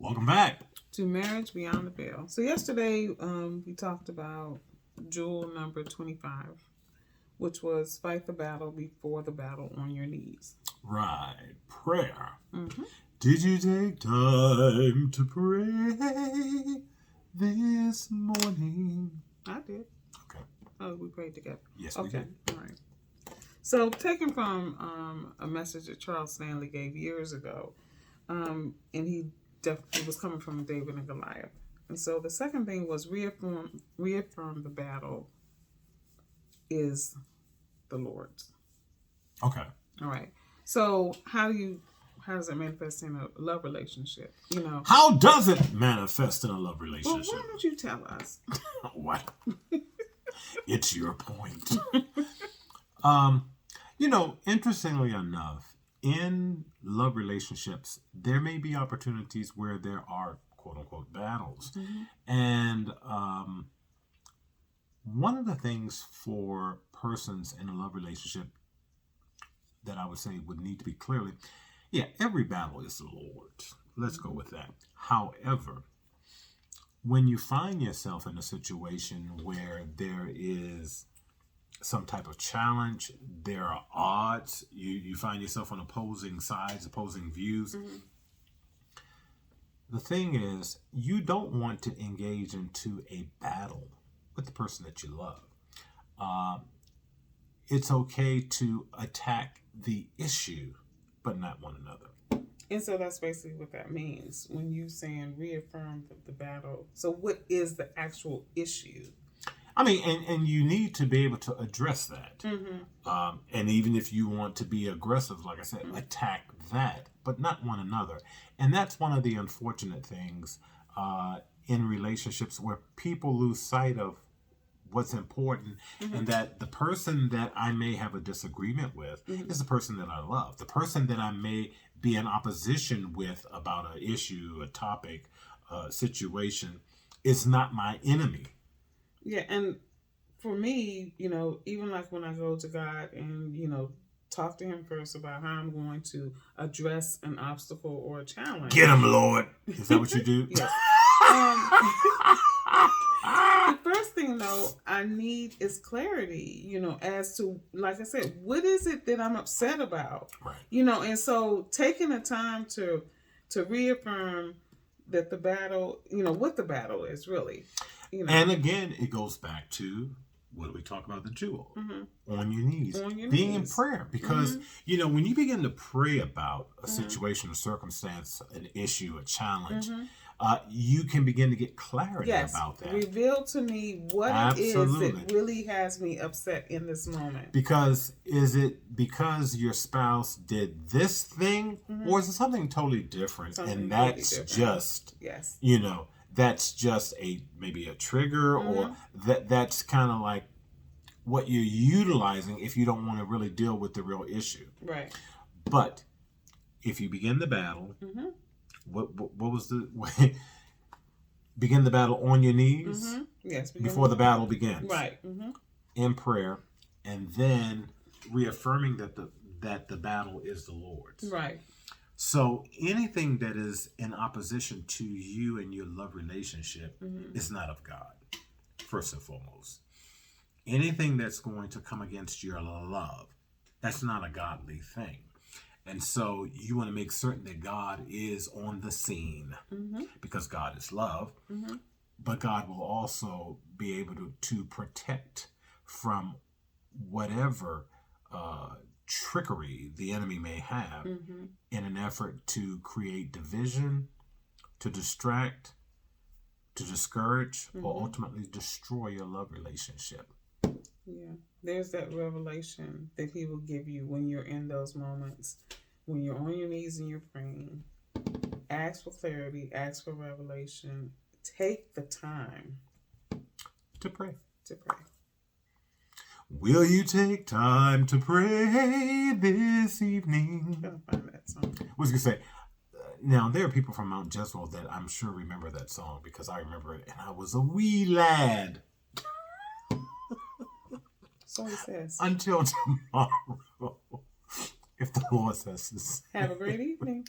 Welcome back to Marriage Beyond the Veil. So yesterday we talked about jewel number 25, which was fight the battle before the battle on your knees. Right, prayer. Did you take time to pray this morning? I did. Okay. Oh, we prayed together. Yes, we did. All right. So, taken from a message that Charles Stanley gave years ago, and he definitely was coming from David and Goliath. And so the second thing was reaffirm the battle is the Lord's. Okay. All right. So how does it manifest in a love relationship? How does it manifest in a love relationship? Well, why don't you tell us? What? It's your point. Interestingly enough, in love relationships, there may be opportunities where there are quote unquote battles. And one of the things for persons in a love relationship that I would say would need to be clearly, every battle is the Lord's. Let's go with that. However, when you find yourself in a situation where there is some type of challenge, there are odds, you find yourself on opposing sides, opposing views. The thing is, you don't want to engage into a battle with the person that you love. It's okay to attack the issue, but not one another. And so that's basically what that means when you saying reaffirm the battle. So what is the actual issue? I mean, and you need to be able to address that. And even if you want to be aggressive, like I said, attack that, but not one another. And that's one of the unfortunate things in relationships where people lose sight of what's important, and that the person that I may have a disagreement with is the person that I love. The person that I may be in opposition with about an issue, a topic, a situation is not my enemy. Yeah, and for me, even like when I go to God and, talk to him first about how I'm going to address an obstacle or a challenge. Get him, Lord. Is that what you do? Yes. The first thing, though, I need is clarity, as to, like I said, what is it that I'm upset about? Right. And so taking the time to reaffirm that the battle, what the battle is really. And again, it goes back to what we talk about, the jewel. On your knees. Being in prayer. Because, when you begin to pray about a situation, a circumstance, an issue, a challenge, you can begin to get clarity about that. Reveal to me what it is that really has me upset in this moment. Because is it because your spouse did this thing, or is it something totally different? And that's different. Just, that's just maybe a trigger, or that's kind of like what you're utilizing if you don't want to really deal with the real issue. Right. But if you begin the battle, what was the begin the battle on your knees? Yes. Before the battle begins. Right. In prayer, and then reaffirming that the battle is the Lord's. Right. So anything that is in opposition to you and your love relationship is not of God, first and foremost. Anything that's going to come against your love, that's not a godly thing. And so you want to make certain that God is on the scene, because God is love, but God will also be able to protect from whatever trickery the enemy may have in an effort to create division, to distract, to discourage, or ultimately destroy your love relationship. Yeah. There's that revelation that he will give you when you're in those moments, when you're on your knees and you're praying. Ask for clarity, ask for revelation. Take the time to pray. Will you take time to pray this evening? I'm gonna find that song. What was I gonna say? Now, there are people from Mount Jezreel that I'm sure remember that song, because I remember it, and I was a wee lad. So he says. Until tomorrow, if the Lord says this. Have a great evening.